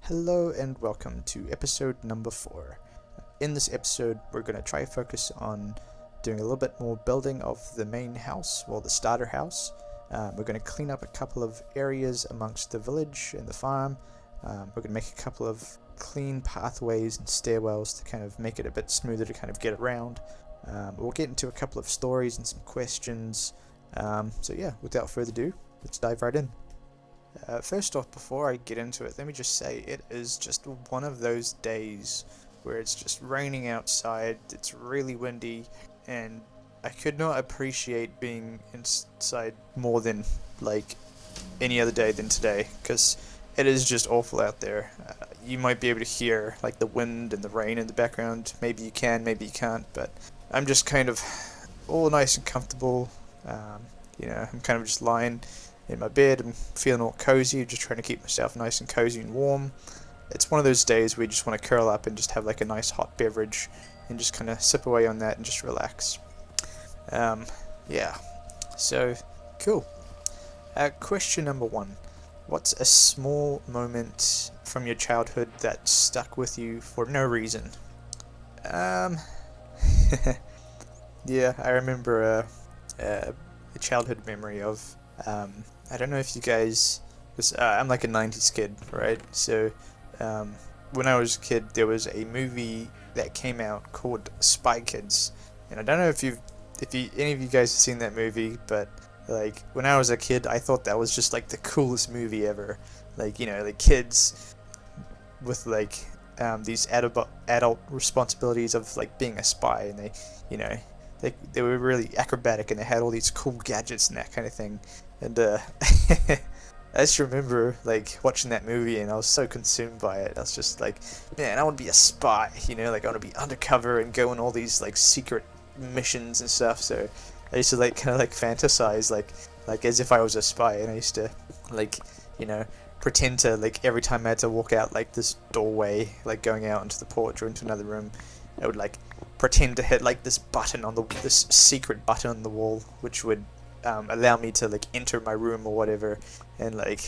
Hello and welcome to episode number 4. In this episode, we're going to try to focus on doing a little bit more building of the main house, well, the starter house. We're going to clean up a couple of areas amongst the village and the farm. We're going to make a couple of clean pathways and stairwells to kind of make it a bit smoother to kind of get around. We'll get into a couple of stories and some questions. Without further ado, let's dive right in. First off, before I get into it, let me just say it is just one of those days where it's just raining outside, it's really windy, and I could not appreciate being inside more than like any other day than today, because it is just awful out there. You might be able to hear like the wind and the rain in the background. Maybe you can, maybe you can't, but I'm just kind of all nice and comfortable. I'm kind of just lying in my bed. I'm feeling all cozy, just trying to keep myself nice and cozy and warm. It's one of those days where you just want to curl up and just have like a nice hot beverage and just kind of sip away on that and just relax. So cool. Question number 1. What's a small moment from your childhood that stuck with you for no reason? Yeah, I remember a childhood memory of I don't know if you guys, cause, I'm like a 90s kid, right? So when I was a kid, there was a movie that came out called Spy Kids, and I don't know if any of you guys have seen that movie, but like when I was a kid, I thought that was just like the coolest movie ever. Like, like kids with like these adult responsibilities of like being a spy, and they were really acrobatic, and they had all these cool gadgets and that kind of thing. And I just remember like watching that movie, and I was so consumed by it. I was just like, man, I want to be a spy, like I want to be undercover and go on all these like secret missions and stuff. So I used to like kind of like fantasize like as if I was a spy, and I used to like pretend to like every time I had to walk out like this doorway, like going out into the porch or into another room, I would like pretend to hit like this secret button on the wall, which would allow me to like enter my room or whatever. And like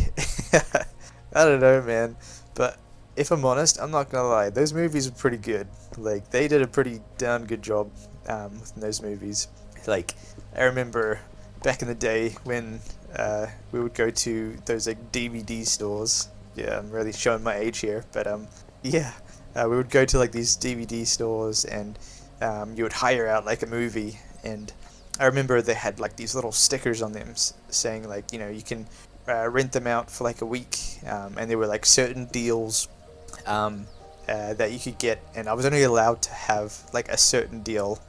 I don't know, man, but if I'm honest, I'm not gonna lie, those movies are pretty good. Like they did a pretty darn good job with those movies. Like I remember back in the day when we would go to those like DVD stores. Yeah, I'm really showing my age here, but we would go to like these DVD stores, and you would hire out like a movie. And I remember they had like these little stickers on them saying like, you can rent them out for like a week, and there were like certain deals that you could get, and I was only allowed to have like a certain deal.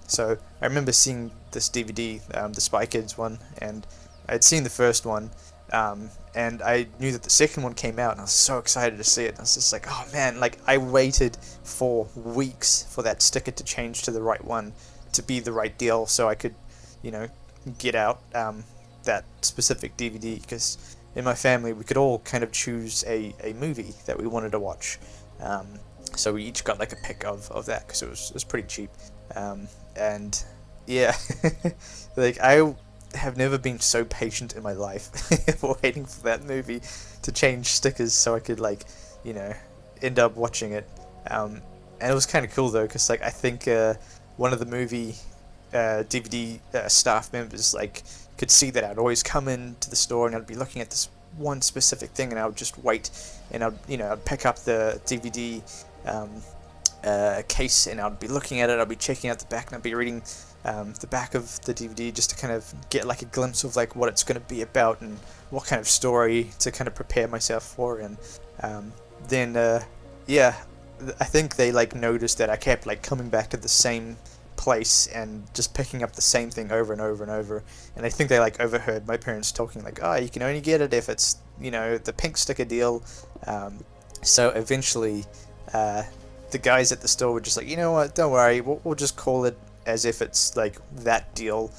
So I remember seeing this DVD, the Spy Kids one, and I'd seen the first one, and I knew that the second one came out, and I was so excited to see it. I was just like, oh man, like I waited for weeks for that sticker to change to the right one, to be the right deal, so I could, get out that specific DVD, because in my family we could all kind of choose a movie that we wanted to watch. So we each got like a pick of that, because it was pretty cheap. And yeah, like I have never been so patient in my life waiting for that movie to change stickers so I could like, end up watching it. And it was kind of cool though, because like I think one of the movie DVD staff members like could see that I'd always come into the store, and I'd be looking at this one specific thing, and I would just wait, and I'd pick up the DVD case, and I'd be looking at it, I'd be checking out the back, and I'd be reading the back of the DVD just to kind of get like a glimpse of like what it's going to be about and what kind of story to kind of prepare myself for. And then I think they like noticed that I kept like coming back to the same place and just picking up the same thing over and over and over, and I think they like overheard my parents talking like, oh, you can only get it if it's the pink sticker deal. So eventually the guys at the store were just like, you know what, don't worry, we'll just call it as if it's like that deal.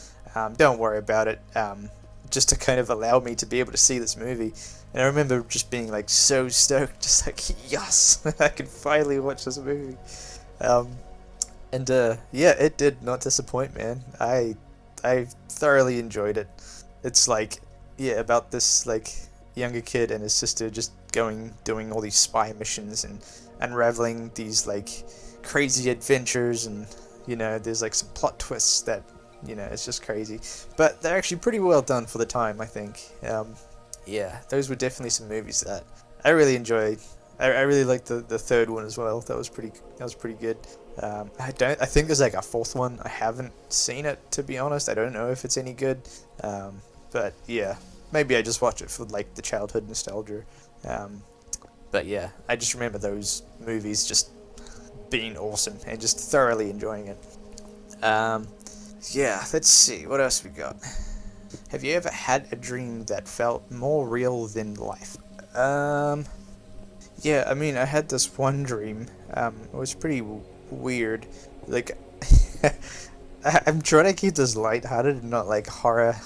Don't worry about it, just to kind of allow me to be able to see this movie. And I remember just being like so stoked, just like, yes, I can finally watch this movie. It did not disappoint, man. I thoroughly enjoyed it. It's like, about this like younger kid and his sister just doing all these spy missions and unraveling these like crazy adventures, and there's like some plot twists that it's just crazy, but they're actually pretty well done for the time, I think. Yeah, those were definitely some movies that I really enjoyed. I really liked the third one as well. That was pretty good. I think there's like a fourth one. I haven't seen it, to be honest. I don't know if it's any good. But yeah, maybe I just watch it for like the childhood nostalgia. But yeah, I just remember those movies just being awesome and just thoroughly enjoying it. Yeah, let's see, what else we got. Have you ever had a dream that felt more real than life? Yeah, I mean, I had this one dream. It was pretty weird. Like, I'm trying to keep this lighthearted and not like horror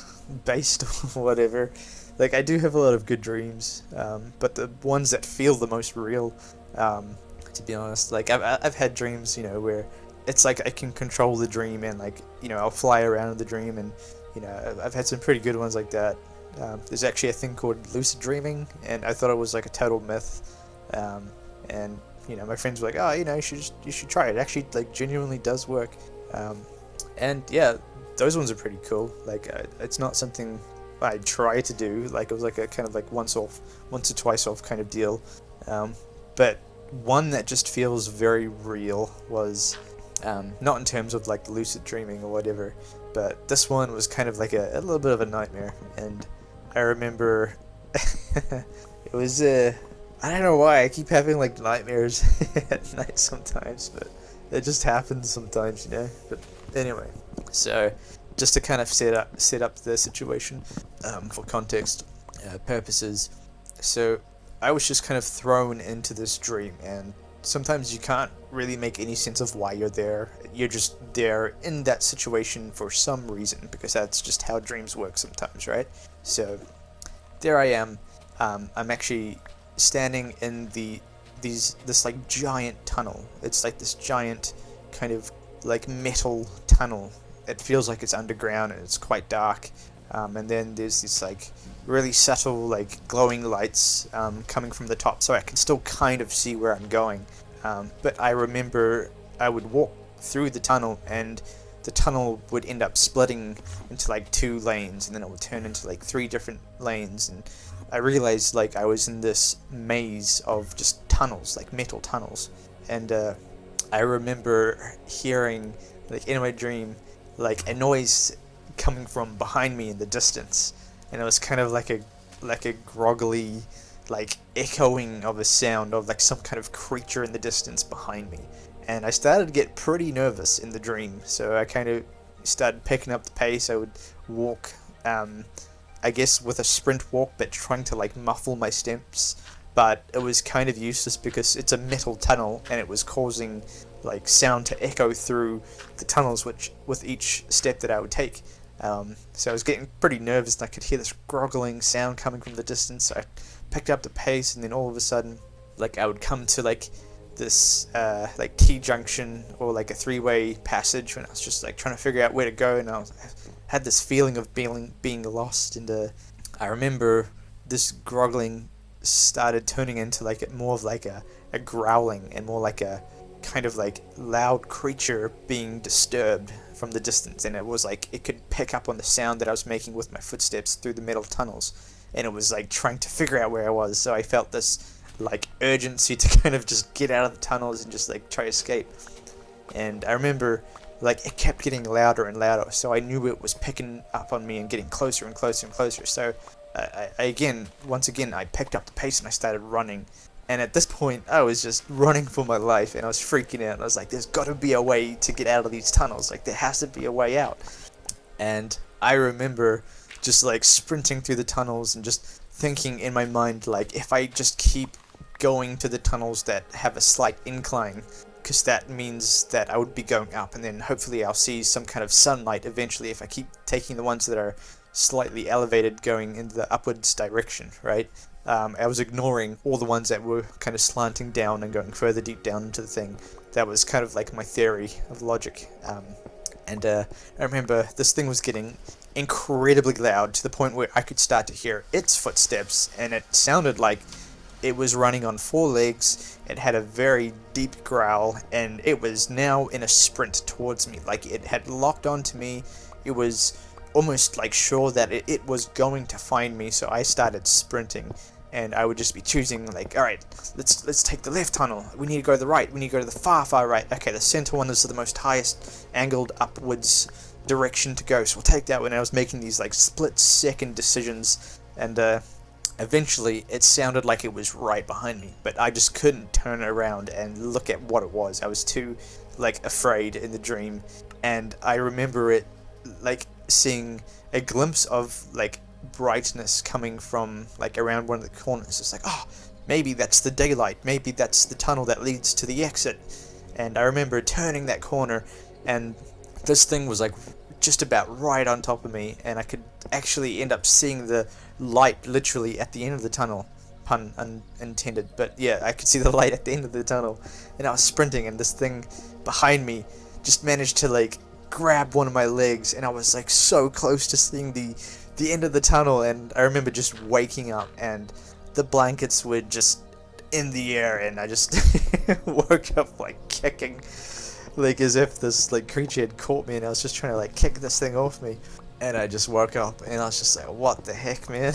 based or whatever. Like, I do have a lot of good dreams, but the ones that feel the most real, to be honest, like I've had dreams, where it's like I can control the dream, and like I'll fly around in the dream, and I've had some pretty good ones like that. There's actually a thing called lucid dreaming, and I thought it was like a total myth. And my friends were like, oh, you should try it. It actually like genuinely does work. And yeah, those ones are pretty cool. Like it's not something I try to do. Like it was like a kind of like once or twice off kind of deal. But one that just feels very real was not in terms of like lucid dreaming or whatever, but this one was kind of like a little bit of a nightmare. And I remember it was I don't know why I keep having like nightmares at night sometimes, but it just happens sometimes, But anyway, so just to kind of set up the situation for context purposes. So I was just kind of thrown into this dream, and sometimes you can't really make any sense of why you're there. You're just there in that situation for some reason, because that's just how dreams work sometimes, right? So there I am. I'm actually standing in this like giant tunnel. It's like this giant kind of like metal tunnel. It feels like it's underground, and it's quite dark. And then there's this like really subtle like glowing lights coming from the top, so I can still kind of see where I'm going. But I remember I would walk through the tunnel, and the tunnel would end up splitting into like 2 lanes, and then it would turn into like 3 different lanes. And I realized like I was in this maze of just tunnels, like metal tunnels. And I remember hearing like in my dream like a noise coming from behind me in the distance, and it was kind of like a groggly like echoing of a sound of like some kind of creature in the distance behind me. And I started to get pretty nervous in the dream, so I kind of started picking up the pace. I would walk, I guess with a sprint walk, but trying to like muffle my steps. But it was kind of useless because it's a metal tunnel, and it was causing like sound to echo through the tunnels, which with each step that I would take. So I was getting pretty nervous, and I could hear this groggling sound coming from the distance. So I picked up the pace, and then all of a sudden, like I would come to like this like T-junction or like a 3-way passage, when I was just like trying to figure out where to go, and I had this feeling of being lost. And I remember this groggling started turning into like more of like a growling, and more like a kind of like loud creature being disturbed from the distance. And it was like it could pick up on the sound that I was making with my footsteps through the metal tunnels, and it was like trying to figure out where I was. So I felt this like urgency to kind of just get out of the tunnels and just like try to escape. And I remember like it kept getting louder and louder, so I knew it was picking up on me and getting closer and closer and closer. So once again I picked up the pace, and I started running. And at this point I was just running for my life, and I was freaking out. I was like, there's got to be a way to get out of these tunnels, like there has to be a way out. And I remember just like sprinting through the tunnels and just thinking in my mind, like, if I just keep going to the tunnels that have a slight incline, because that means that I would be going up, and then hopefully I'll see some kind of sunlight eventually if I keep taking the ones that are slightly elevated going in the upwards direction, right? I was ignoring all the ones that were kind of slanting down and going further deep down into the thing. That was kind of like my theory of logic. And I remember this thing was getting incredibly loud, to the point where I could start to hear its footsteps, and it sounded like it was running on 4 legs, it had a very deep growl, and it was now in a sprint towards me. Like, it had locked onto me. It was almost like sure that it was going to find me, so I started sprinting. And I would just be choosing, like, alright, let's take the left tunnel, we need to go to the right, we need to go to the far right, okay, the center one is the most highest angled upwards direction to go, so we'll take that one. I was making these, like, split-second decisions, and eventually it sounded like it was right behind me, but I just couldn't turn around and look at what it was. I was too, like, afraid in the dream, and I remember it, like, seeing a glimpse of, like, brightness coming from, like, around one of the corners. It's like, oh, maybe that's the daylight, maybe that's the tunnel that leads to the exit. And I remember turning that corner, and this thing was, like, just about right on top of me, and I could actually end up seeing the light literally at the end of the tunnel, pun unintended, but yeah, I could see the light at the end of the tunnel, and I was sprinting, and this thing behind me just managed to, like, grab one of my legs, and I was, like, so close to seeing the end of the tunnel. And I remember just waking up, and the blankets were just in the air, and I just woke up, like, kicking, like, as if this, like, creature had caught me, and I was just trying to, like, kick this thing off me. And I just woke up, and I was just like, what the heck, man?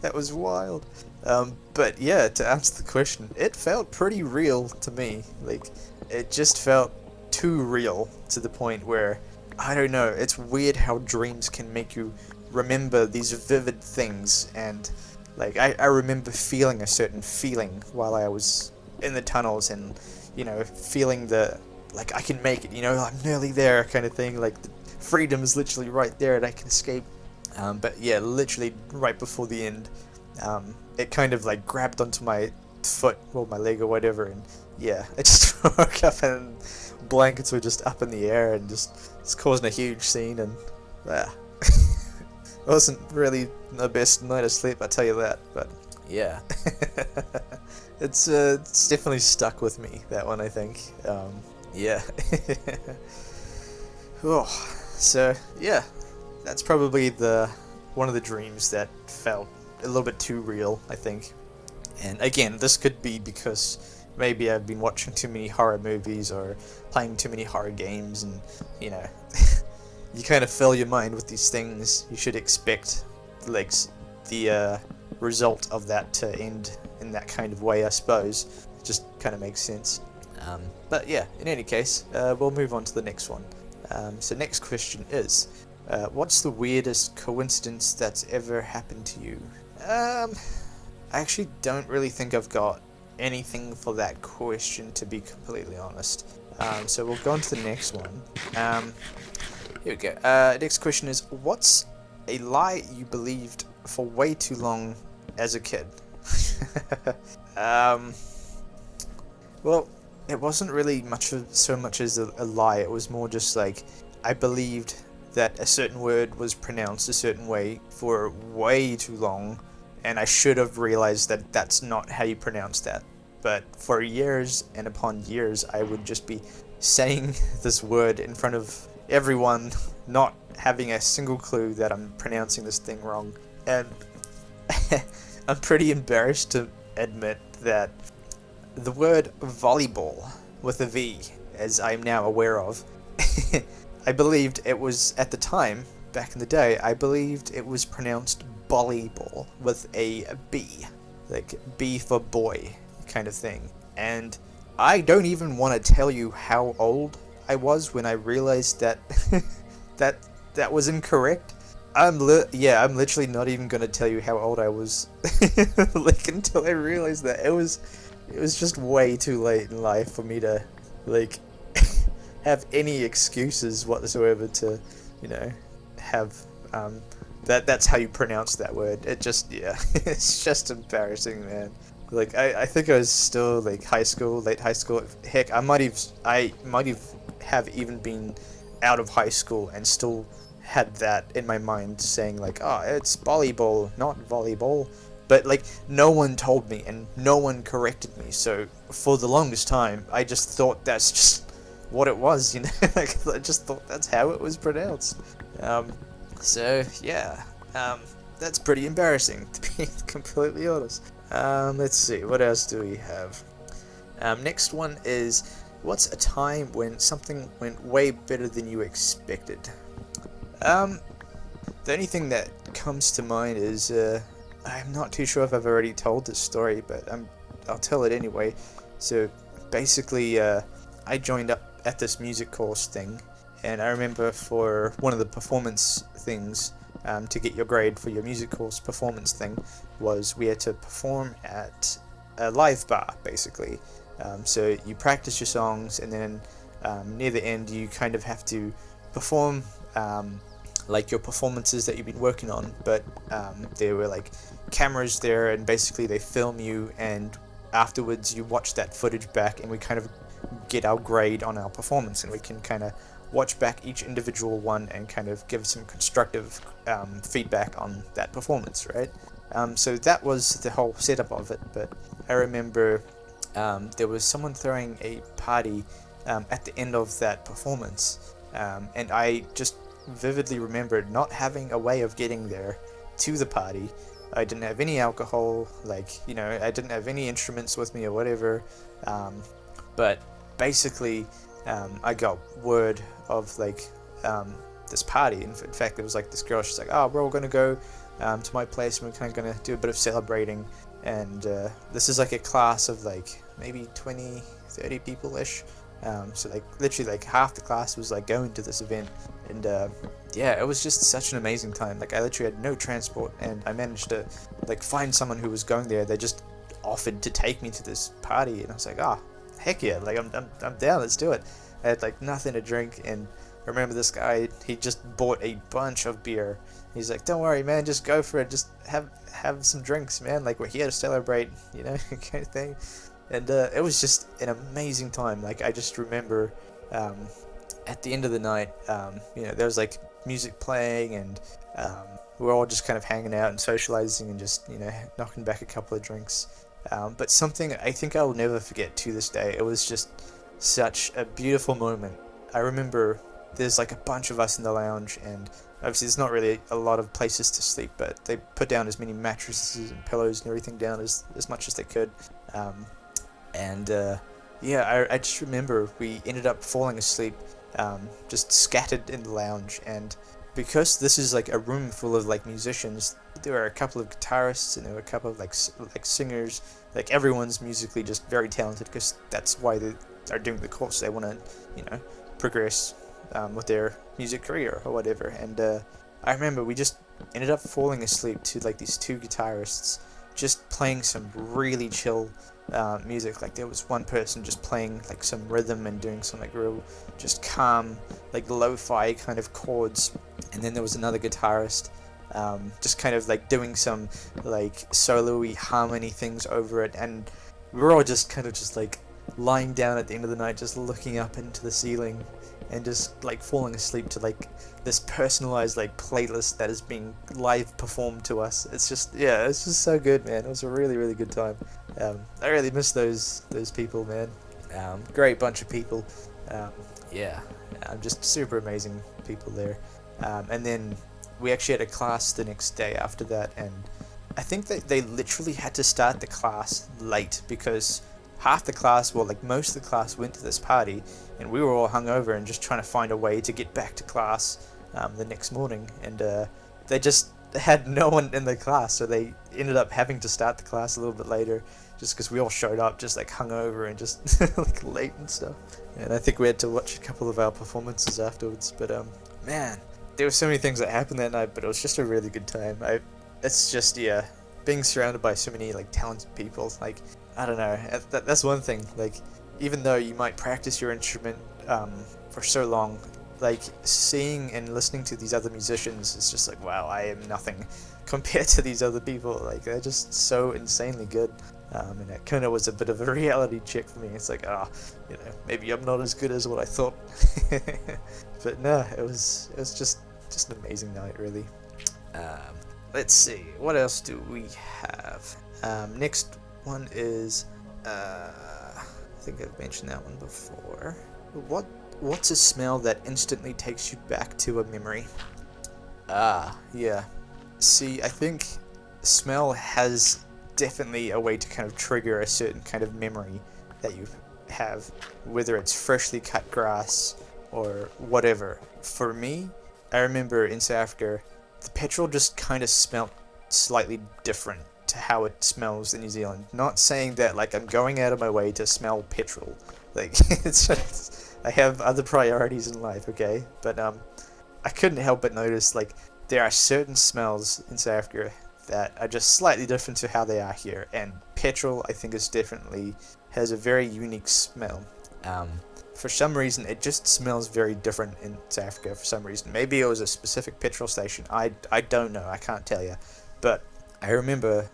That was wild. But yeah, to answer the question, it felt pretty real to me. Like, it just felt too real, to the point where, I don't know, it's weird how dreams can make you remember these vivid things. And, like, I remember feeling a certain feeling while I was in the tunnels, and, you know, feeling the, like, I can make it, you know, I'm nearly there kind of thing, like, the freedom is literally right there and I can escape. But yeah, literally right before the end, it kind of, like, grabbed onto my foot or my leg or whatever, and yeah, I just woke up and blankets were just up in the air, and just causing a huge scene. And it wasn't really the best night of sleep, I tell you that, but yeah. It's definitely stuck with me, that one, I think. Yeah. Oh, so yeah, that's probably one of the dreams that felt a little bit too real, I think. And again, this could be because maybe I've been watching too many horror movies or playing too many horror games, and, you know, you kind of fill your mind with these things. You should expect, like, the result of that to end in that kind of way, I suppose. It just kind of makes sense. But yeah, in any case, we'll move on to the next one. So next question is, what's the weirdest coincidence that's ever happened to you? I actually don't really think I've got anything for that question, to be completely honest. So we'll go on to the next one. Here we go. Next question is, what's a lie you believed for way too long as a kid? Well, it wasn't really so much as a lie. It was more just like, I believed that a certain word was pronounced a certain way for way too long, and I should have realized that that's not how you pronounce that. But for years and upon years, I would just be saying this word in front of everyone, not having a single clue that I'm pronouncing this thing wrong. And I'm pretty embarrassed to admit that the word volleyball, with a V, as I'm now aware of, I believed it was, at the time, back in the day, I believed it was pronounced volleyball with a B, like B for boy kind of thing. And I don't even want to tell you how old I was when I realized that that was incorrect. I'm literally not even gonna tell you how old I was, like, until I realized that it was just way too late in life for me to, like, have any excuses whatsoever to, you know, have that's how you pronounce that word. It just, yeah, it's just embarrassing, man. Like, I think I was still, like, late high school. Heck, I might have even been out of high school and still had that in my mind, saying, like, oh, it's volleyball, not volleyball. But, like, no one told me, and no one corrected me, so for the longest time, I just thought that's just what it was, you know? Like, I just thought that's how it was pronounced. So, yeah, that's pretty embarrassing, to be completely honest. Let's see, what else do we have? Next one is, what's a time when something went way better than you expected? Um, the only thing that comes to mind is, I'm not too sure if I've already told this story, but I'll tell it anyway. So basically, I joined up at this music course thing, and I remember for one of the performance things, to get your grade for your music course performance thing, was we had to perform at a live bar, basically. So you practice your songs, and then near the end, you kind of have to perform like your performances that you've been working on, but there were like cameras there, and basically they film you, and afterwards you watch that footage back, and we kind of get our grade on our performance, and we can kind of watch back each individual one and kind of give some constructive feedback on that performance, right? So that was the whole setup of it, but I remember there was someone throwing a party at the end of that performance, and I just vividly remembered not having a way of getting there to the party. I didn't have any alcohol, I didn't have any instruments with me or whatever, but basically I got word of this party. In fact, there was like this girl, she's like, oh, we're all gonna go to my place, and we're kind of gonna do a bit of celebrating, and this is like a class of like maybe 20-30 people ish, so like literally like half the class was like going to this event, and yeah, it was just such an amazing time. Like I literally had no transport, and I managed to like find someone who was going there. They just offered to take me to this party, and I was like, oh, heck yeah, like I'm down, let's do it. I had like nothing to drink, and I remember this guy, he just bought a bunch of beer. He's like, don't worry, man, just go for it, just have some drinks, man, like we're here to celebrate, kind of thing. And it was just an amazing time. Like I just remember at the end of the night, there was like music playing, and we were all just kind of hanging out and socializing, and just knocking back a couple of drinks. But something I think I'll never forget to this day, it was just such a beautiful moment. I remember there's like a bunch of us in the lounge, and obviously there's not really a lot of places to sleep, but they put down as many mattresses and pillows and everything down as much as they could. I just remember we ended up falling asleep, just scattered in the lounge, and because this is like a room full of like musicians, there were a couple of guitarists, and there were a couple of like singers. Like everyone's musically just very talented, because that's why they are doing the course. They want to progress with their music career or whatever. And I remember we just ended up falling asleep to like these two guitarists just playing some really chill music. Like there was one person just playing like some rhythm and doing some like real just calm like lo-fi kind of chords, and then there was another guitarist just kind of like doing some like solo-y harmony things over it, and we were all just kind of just like lying down at the end of the night, just looking up into the ceiling and just like falling asleep to like this personalized like playlist that is being live performed to us. It's just so good, man. It was a really, really good time. I really miss those people, man. Great bunch of people. Just super amazing people there. And then we actually had a class the next day after that, and I think that they literally had to start the class late because half the class, well, like most of the class went to this party, and we were all hungover and just trying to find a way to get back to class the next morning, and they just had no one in the class, so they ended up having to start the class a little bit later just because we all showed up just like hungover and just like late and stuff. And I think we had to watch a couple of our performances afterwards, but man, there were so many things that happened that night, but it was just a really good time. It's just, being surrounded by so many like talented people, like I don't know, that's one thing. Like even though you might practice your instrument for so long, like seeing and listening to these other musicians is just like, wow, I am nothing compared to these other people. Like they're just so insanely good. And it kind of was a bit of a reality check for me. It's like, maybe I'm not as good as what I thought. But no, it was just an amazing night, really. Let's see, what else do we have? Next one is, I think I've mentioned that one before. What's a smell that instantly takes you back to a memory? Yeah. See, I think smell has definitely a way to kind of trigger a certain kind of memory that you have, whether it's freshly cut grass or whatever. For me, I remember in South Africa, the petrol just kind of smelt slightly different to how it smells in New Zealand. Not saying that like I'm going out of my way to smell petrol. Like it's just, I have other priorities in life, okay? But I couldn't help but notice like there are certain smells in South Africa that are just slightly different to how they are here, and petrol I think is definitely has a very unique smell. For some reason it just smells very different in South Africa for some reason. Maybe it was a specific petrol station, I don't know, I can't tell you. But I remember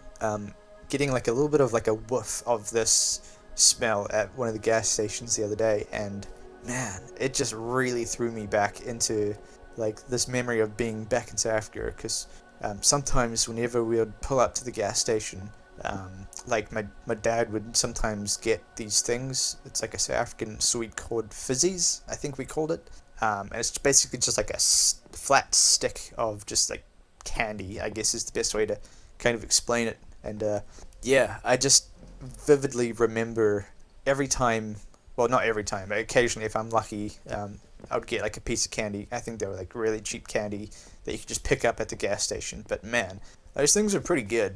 getting like a little bit of like a whiff of this smell at one of the gas stations the other day, and man, it just really threw me back into like this memory of being back in South Africa, because sometimes whenever we would pull up to the gas station, like my dad would sometimes get these things. It's like a South African sweet called fizzies, I think we called it, and it's basically just like a flat stick of just like candy, I guess is the best way to kind of explain it. And yeah, I just vividly remember every time, well, not every time, but occasionally if I'm lucky, I would get like a piece of candy. I think they were like really cheap candy that you could just pick up at the gas station. But man, those things are pretty good.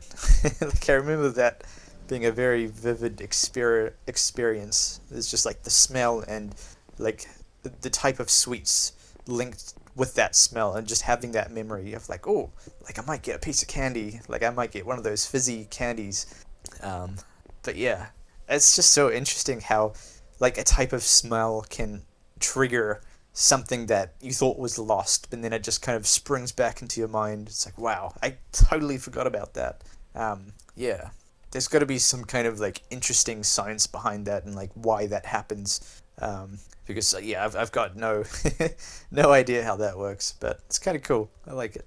Like I remember that being a very vivid experience. It's just like the smell and like the type of sweets linked with that smell, and just having that memory of like, oh, like I might get a piece of candy, like I might get one of those fizzy candies. But yeah, it's just so interesting how like a type of smell can trigger something that you thought was lost, but then it just kind of springs back into your mind. It's like, wow, I totally forgot about that. Yeah, there's got to be some kind of like interesting science behind that and like why that happens. Because yeah, I've got no no idea how that works, but it's kind of cool. I like it.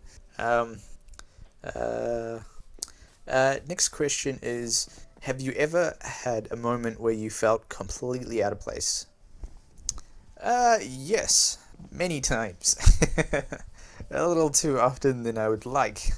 Next question is, have you ever had a moment where you felt completely out of place? Yes, many times. A little too often than I would like.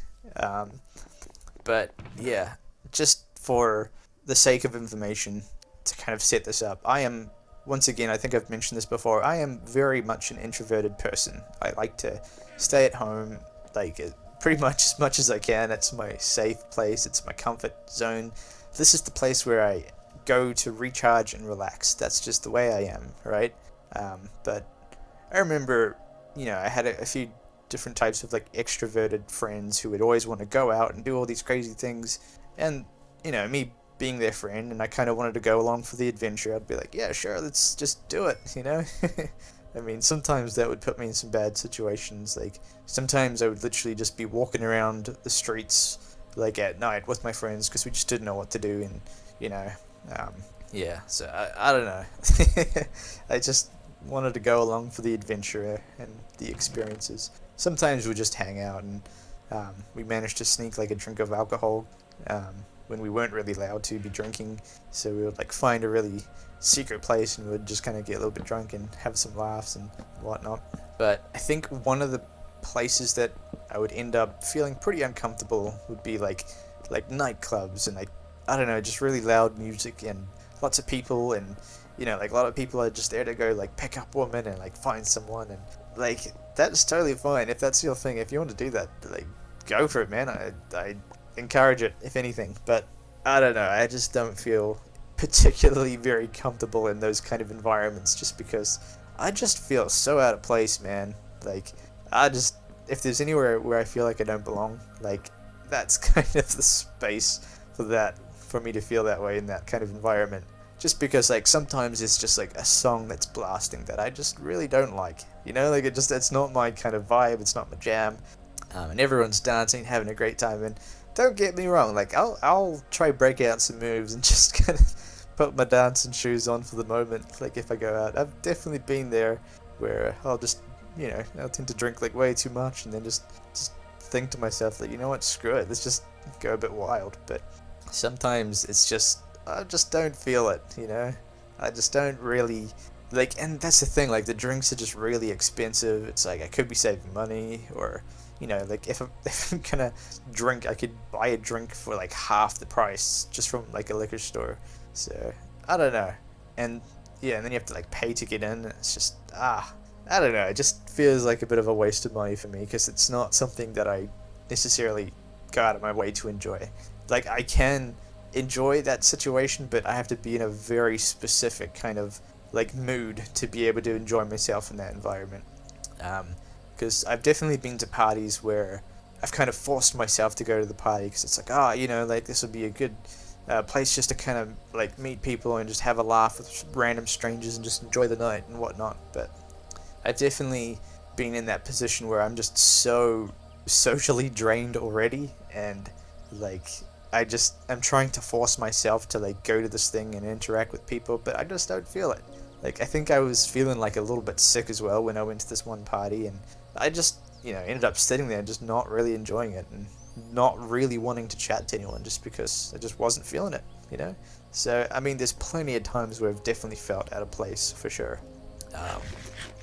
But yeah, just for the sake of information, to kind of set this up, I am, once again, I think I've mentioned this before, I am very much an introverted person. I like to stay at home, like, pretty much as I can. It's my safe place, it's my comfort zone. This is the place where I go to recharge and relax. That's just the way I am, right? But I remember, you know, I had a few different types of like extroverted friends who would always want to go out and do all these crazy things, and you know, me being their friend, and I kind of wanted to go along for the adventure. I'd be like, yeah, sure, let's just do it, you know. I mean, sometimes that would put me in some bad situations. Like sometimes I would literally just be walking around the streets like at night with my friends because we just didn't know what to do, and you know, yeah. So I don't know. I just wanted to go along for the adventure and the experiences. Sometimes we just hang out, and we managed to sneak like a drink of alcohol when we weren't really allowed to be drinking. So we would like find a really secret place and we'd just kind of get a little bit drunk and have some laughs and whatnot. But I think one of the places that I would end up feeling pretty uncomfortable would be like nightclubs and like, I don't know, just really loud music and lots of people, and you know, like a lot of people are just there to go like pick up women and like find someone, and like that's totally fine if that's your thing. If you want to do that, like go for it, man. I encourage it, if anything. But I don't know, I just don't feel particularly very comfortable in those kind of environments, just because I just feel so out of place, man. Like if there's anywhere where I feel like I don't belong, like that's kind of the space for me to feel that way in that kind of environment. Just because like sometimes it's just like a song that's blasting that I just really don't like, you know, like it's not my kind of vibe, it's not my jam, and everyone's dancing, having a great time, and don't get me wrong, like I'll try break out some moves and just kind of put my dancing shoes on for the moment, like if I go out. I've definitely been there where I'll just, you know, I'll tend to drink like way too much and then just think to myself that, you know what, screw it, let's just go a bit wild. But sometimes it's just, I just don't feel it, you know? I just don't really, like, and that's the thing, like, the drinks are just really expensive. It's like, I could be saving money, or, you know, like if I'm, if I'm gonna drink, I could buy a drink for like half the price just from like a liquor store. So I don't know. And yeah, and then you have to like pay to get in. It's just I don't know. It just feels like a bit of a waste of money for me because it's not something that I necessarily go out of my way to enjoy. Like I can enjoy that situation, but I have to be in a very specific kind of like mood to be able to enjoy myself in that environment. Because I've definitely been to parties where I've kind of forced myself to go to the party because it's like, you know, like this would be a good place just to kind of like meet people and just have a laugh with random strangers and just enjoy the night and whatnot. But I've definitely been in that position where I'm just so socially drained already, and like I'm trying to force myself to like go to this thing and interact with people, but I just don't feel it. Like I think I was feeling like a little bit sick as well when I went to this one party, and I just, you know, ended up sitting there just not really enjoying it and not really wanting to chat to anyone just because I just wasn't feeling it, you know? So, I mean, there's plenty of times where I've definitely felt out of place, for sure.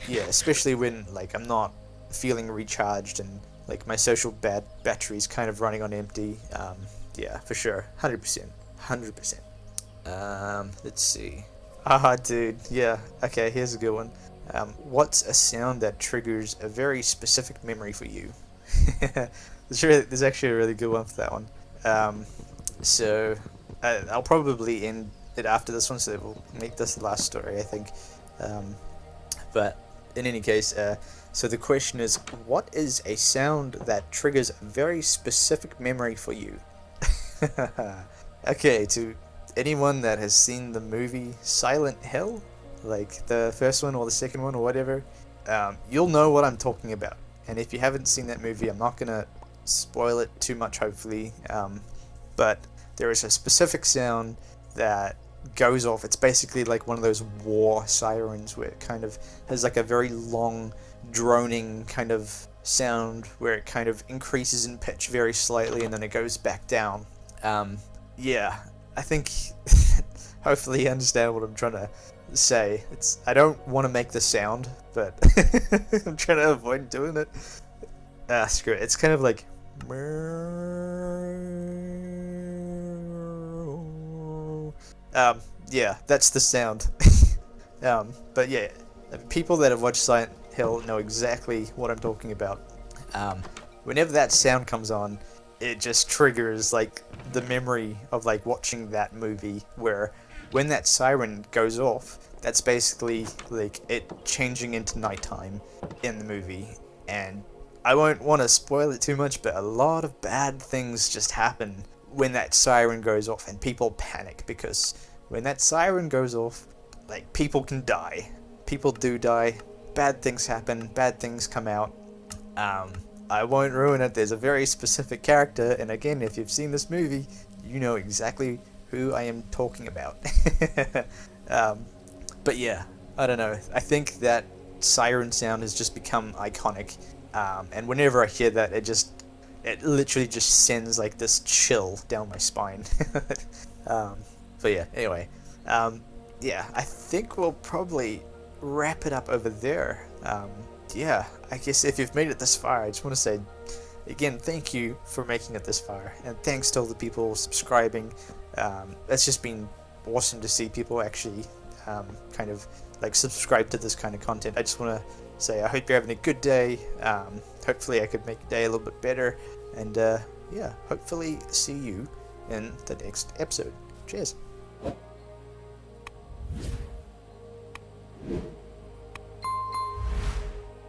Yeah, especially when, like, I'm not feeling recharged and, like, my social battery's kind of running on empty. Yeah, for sure. 100%. 100%. Let's see. Dude, yeah. Okay, here's a good one. What's a sound that triggers a very specific memory for you? There's actually a really good one for that one. So I'll probably end it after this one, so we'll make this the last story, I think. But in any case, so the question is, what is a sound that triggers a very specific memory for you? Okay, to anyone that has seen the movie Silent Hill, like the first one or the second one or whatever, you'll know what I'm talking about. And if you haven't seen that movie, I'm not gonna spoil it too much, hopefully. But there is a specific sound that goes off. It's basically like one of those war sirens where it kind of has like a very long, droning kind of sound where it kind of increases in pitch very slightly and then it goes back down. Yeah, I think hopefully you understand what I'm trying to say. I don't want to make the sound, but I'm trying to avoid doing it. Screw it. It's kind of like yeah, that's the sound. But yeah, people that have watched Silent Hill know exactly what I'm talking about. Whenever that sound comes on, it just triggers like the memory of like watching that movie where when that siren goes off, that's basically like it changing into nighttime in the movie. And I won't want to spoil it too much, but a lot of bad things just happen when that siren goes off and people panic because when that siren goes off, like people can die. People do die. Bad things happen. Bad things come out. I won't ruin it. There's a very specific character, and again, if you've seen this movie, you know exactly who I am talking about. But yeah, I don't know. I think that siren sound has just become iconic, and whenever I hear that, it literally just sends like this chill down my spine. But yeah, anyway, yeah, I think we'll probably wrap it up over there. Yeah, I guess if you've made it this far, I just want to say, again, thank you for making it this far, and thanks to all the people subscribing. It's just been awesome to see people actually kind of like subscribe to this kind of content. I just want to say I hope you're having a good day. Hopefully I could make your day a little bit better, and yeah, hopefully see you in the next episode. Cheers.